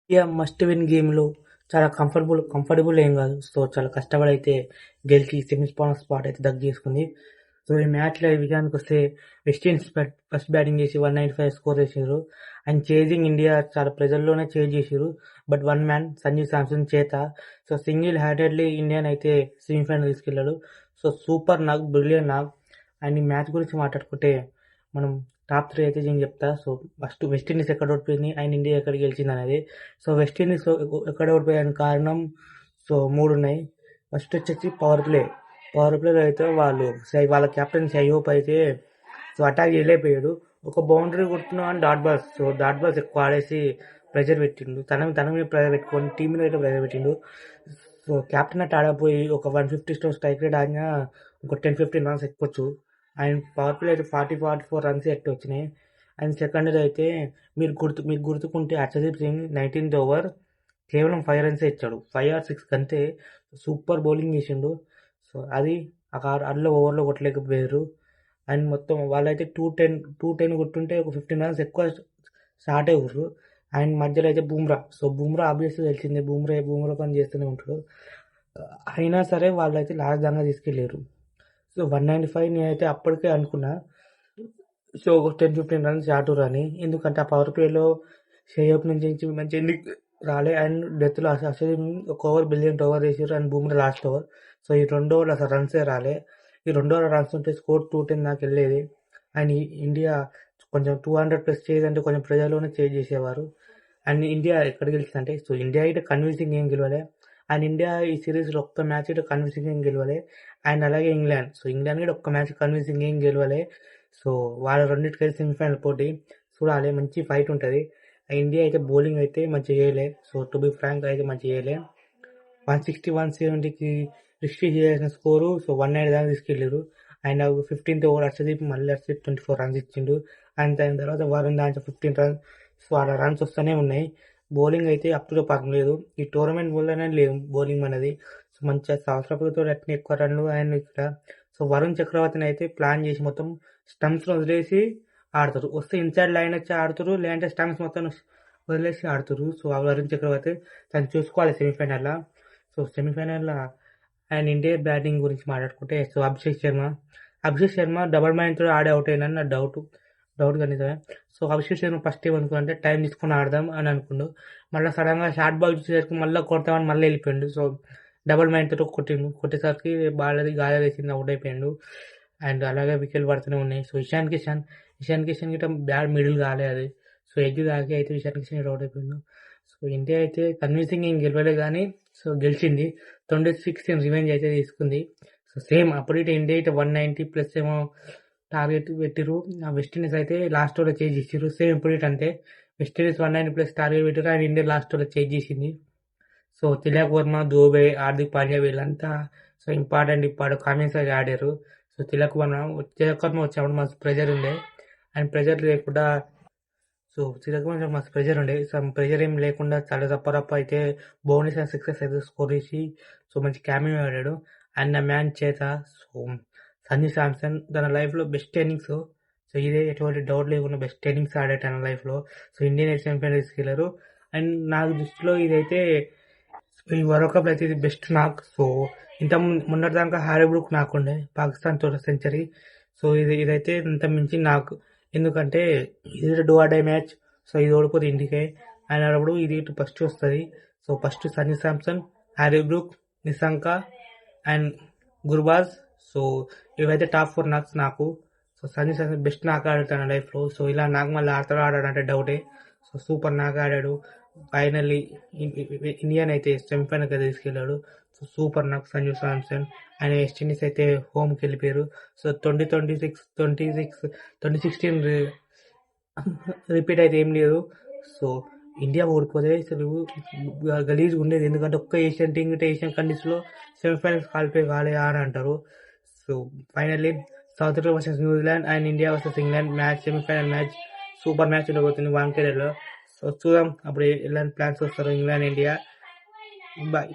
India must win గేమ్‌లో చాలా comfortable ఏం గాదు. సో, చాలా కష్టపడి అయితే గెలిచి సెమీస్ ఫైనల్ స్పాట్ అయితే దక్కేసుకుంది. సో, ఈ మ్యాచ్‌లో విషయానికొస్తే వెస్టిండీస్ ఫస్ట్ బ్యాటింగ్ చేసి 195 స్కోర్ చేసిర్రు. అండ్ చేజింగ్ ఇండియా చాలా ప్రెజర్‌లోనే చేజ్ చేసిర్రు. But one man Sanju Samson చేత సో, సింగిల్ హ్యాండెడ్‌లీ ఇండియానైతే సెమీఫైనల్ తీసుకెళ్లాడు. సో, సూపర్ నాక్, బ్రిలియంట్ నాక్. అండ్ ఈ మ్యాచ్ గురించి మాట్లాడుకుంటే మనం టాప్ 3 అయితే నేను చెప్తా. సో, ఫస్ట్ వెస్టిండీస్ ఎక్కడ ఓడిపోయింది అండ్ ఇండియా ఎక్కడ గెలిచిందనేది. సో, వెస్టిండీస్ ఎక్కడ ఓడిపోయానికి కారణం సో, 3 ఉన్నాయి. ఫస్ట్ వచ్చేసి పవర్ ప్లే. పవర్ ప్లేలో అయితే వాళ్ళ కెప్టెన్ షై హోప్ అయితే సో, అటాక్ చేయలేకపోయాడు. ఒక బౌండరీ కొడుతున్నాం అని dot balls. So, dot balls ఎక్కువ ఆడేసి ప్రెషర్ పెట్టిండు. తన మీద ప్రెషర్ పెట్టుకొని టీం మీద అయితే ప్రెషర్ పెట్టిండు. సో, కెప్టెన్ అట్ట ఆడపోయి ఒక 150 స్టోన్ స్ట్రైక్ రేట్ ఆడినా ఒక 10-15 రన్స్ ఎక్కొచ్చు. అండ్ పవర్ ప్లే అయితే 40-44 రన్స్ ఎట్టు వచ్చినాయి. అండ్ సెకండ్‌ది అయితే మీకు గుర్తుకుంటే హర్షదీప్ సింగ్ 19th ఓవర్ కేవలం 5 రన్సే ఇచ్చాడు. 5 ఆర్ 6 అంతే. సూపర్ బౌలింగ్ చేసిండు. సో, అది అందులో ఓవర్‌లో కొట్టలేకపోయారు. అండ్ మొత్తం వాళ్ళైతే 210 కొట్టుంటే ఒక 15 రన్స్ ఎక్కువ స్టార్ట్ అయ్యారు. అండ్ మధ్యలో అయితే బూమ్రా ఆబ్వియస్‌గా తెలిసిందే. బూమ్రా పని చేస్తూనే ఉంటాడు. అయినా సరే వాళ్ళైతే లాస్ట్ దాకా తీసుకెళ్లారు. సో, 195 నేనైతే అప్పటికే అనుకున్నా. సో, ఒక 10-15 రన్స్ చాటురని. ఎందుకంటే ఆ పవర్ ప్లేలో షేయప్ నుంచి మంచి ఎన్నిక రాలే. అండ్ డెత్‌లో అసలు ఒక ఓవర్ బ్రిలియంట్ ఓవర్ వేసారు. And Bumrah last over. So, ఈ 2 ఓవర్లు అసలు రన్సే రాలే. ఈ 2 ఓవర్ల రన్స్ ఉంటే స్కోర్ 210 దాకా వెళ్ళేది. అండ్ ఇండియా కొంచెం 200+ చేయాలంటే కొంచెం ప్రెజర్‌లోనే చేజ్ చేసేవారు. అండ్ ఇండియా ఎక్కడ గెలిచిందంటే సో, ఇండియా అయితే కన్విన్సింగ్ ఏం గెలవలే. అండ్ ఇండియా ఈ సిరీస్‌లో ఒక్క మ్యాచ్ అయితే కన్విన్సింగ్ ఏం గెలవలే. అండ్ అలాగే ఇంగ్లాండ్. సో, ఇంగ్లాండ్ కూడా ఒక్క మ్యాచ్ కన్విన్సింగ్ ఏం గెలవలే. సో, వాళ్ళ రెండిటికైతే సెమీఫైనల్ పోటీ. చూడాలి, మంచి ఫైట్ ఉంటది. ఇండియా అయితే బౌలింగ్ అయితే మంచిగా చేయలే. సో, టు బి ఫ్రాంక్ అయితే మంచిగా చేయలే. 160, 170కి రిస్ట్రిక్ట్ చేయాల్సిన స్కోరు సో, 190 దాకా తీసుకెళ్లారు. And 15th over Harshdeep 24 runs ఇచ్చిండు. అండ్ దాని తర్వాత వరుణ్ దాంట్లో 15 రన్స్. సో, అలా రన్స్ వస్తూనే ఉన్నాయి. బౌలింగ్ అయితే అప్ టు పర్లేదు లేదు. ఈ టోర్నమెంట్ వల్లనే లేదు బౌలింగ్ అనేది. సో, మంచిగా సహస్రపులతో అట్నే ఎక్కువ రన్లు అండ్ ఇక్కడ సో, వరుణ్ చక్రవర్తిని అయితే ప్లాన్ చేసి మొత్తం స్టంప్స్‌ని వదిలేసి ఆడతారు. వస్తే ఇన్సైడ్ లైన్ వచ్చి ఆడుతారు. లేదంటే స్టంప్స్ మొత్తం వదిలేసి ఆడుతారు. సో, ఆ వరుణ్ చక్రవర్తి తను చూసుకోవాలి సెమీఫైనల్‌లో. సో, సెమీఫైనల్‌లో అండ్ ఇండియా బ్యాటింగ్ గురించి మాట్లాడుకుంటే సో, అభిషేక్ శర్మ డబుల్ మైండ్‌తో ఆడి అవుట్ అయ్యిండని నా డౌట్ నిజమే. సో, అభిషేక్ శర్మ ఫస్ట్ ఏమనుకున్నాడంటే టైం తీసుకొని ఆడదాం అని అనుకుండు. మళ్ళీ సడన్‌గా షార్ట్ బాల్ చూసేసరికి మళ్ళీ కొడతామని మళ్ళీ వెళ్ళిపోయిండు. సో, డబుల్ మైండ్‌తో కొట్టిండు. కొట్టేసరికి బాల్ అది గాలి వేసింది, అవుట్ అయిపోయిండు. అండ్ అలాగే వికెట్లు పడుతూనే ఉన్నాయి. సో, ఇషాన్ కిషన్ గిట్ట బ్యాట్ మిడిల్ కాలే అది. సో, ఎడ్జ్ తాకి అయితే ఇషాన్ కిషన్ అవుట్ అయిపోయిండు. సో, ఇండియా అయితే కన్విన్సింగ్ ఏం గెలవలే కానీ సో, గెలిచింది. 26 రివెంజ్ అయితే తీసుకుంది. సో, సేమ్ అప్పుడైతే ఇండియా అయితే 190+ ఏమో టార్గెట్ పెట్టిర్రు. వెస్టిండీస్ అయితే లాస్ట్ ఓవర్‌లో చేజ్ చేసిర్రు. సేమ్ ఇప్పుడైతే అంతే. వెస్టిండీస్ 190+ టార్గెట్ పెట్టిర్రు. అండ్ ఇండియా లాస్ట్ ఓవర్‌లో చేజ్ చేసింది. సో, తిలక్ వర్మ, దూబే, హార్దిక్ పాండ్యా వీళ్ళంతా సో, ఇంపార్టెంట్ కామెంట్స్ అయితే ఆడారు. సో, తిలక్ వర్మ వచ్చినప్పుడు మస్తు ప్రెజర్ ఉండే. అండ్ ప్రెజర్ లేకుండా సో, తిలక్ వర్మ మస్తు ప్రెజర్ ఉండే. ప్రెజర్ ఏం లేకుండా చాలా రప్ప అయితే బౌండరీస్ అండ్ సిక్సెస్ అయితే స్కోర్ చేసి సో, మంచి క్యామియో ఆడాడు. అండ్ ఆ మ్యాన్ చేత సో, సంజు శాంసన్ తన లైఫ్‌లో బెస్ట్ ఇన్నింగ్స్. సో, ఇదే ఎటువంటి డౌట్ లేకుండా బెస్ట్ ఇన్నింగ్స్ ఆడాడు తన లైఫ్‌లో. సో, ఇండియన్ అయితే సెమీఫైనల్ తీసుకెళ్లారు. అండ్ నాకు దృష్టిలో ఇదైతే ఈ వరల్డ్ కప్‌లో అయితే ఇది బెస్ట్ నాక్. సో, మొన్నటిదాకా హ్యారీ బ్రూక్ నాక్ ఉండే పాకిస్తాన్ తోటి సెంచరీ. సో, ఇదైతే ఇంత మించి నాకు. ఎందుకంటే ఇది do or die match. So, ఇది ఓడిపోతే ఇండికే. అండ్ అప్పుడు ఇది ఫస్ట్ వస్తది. So, first Sanju Samson, Harry Brook, Nissanka and Gurbaz. So, ఇవైతే టాప్ 4 నాక్స్ నాకు. So, Sanju Samson best knock ఆడాడు తన లైఫ్‌లో. సో, ఇలా నాకు మళ్ళీ ఆడతాడో ఆడాడంటే డౌటే. సో, సూపర్ నాక్ ఆడాడు. ఫైనల్లీ ఇండియాని అయితే సెమీఫైనల్‌కి తీసుకెళ్లాడు. సో, సూపర్ నాక్ సంజు శాంసన్. అండ్ వెస్టిండీస్ అయితే హోమ్‌కి వెళ్ళిపోయారు. సో, 2016 రిపీట్ అయితే ఏం లేదు. సో, ఇండియా ఓడిపోతే అసలు గలీజ్గా ఉండేది. ఎందుకంటే ఒక్క ఏషియన్ టీమ్ గిట్ట ఏషియన్ కంట్రీస్‌లో సెమీఫైనల్స్ క్వాలిఫై కాలే అని అంటారు. So, finally south Africa versus New Zealand and India versus England match, semifinal match super match ఉండబోతుంది వాంఖేడేలో. సో, చూద్దాం అప్పుడు ఎలాంటి ప్లాన్స్ వస్తారో ఇంగ్లాండ్, ఇండియా. బాయ్.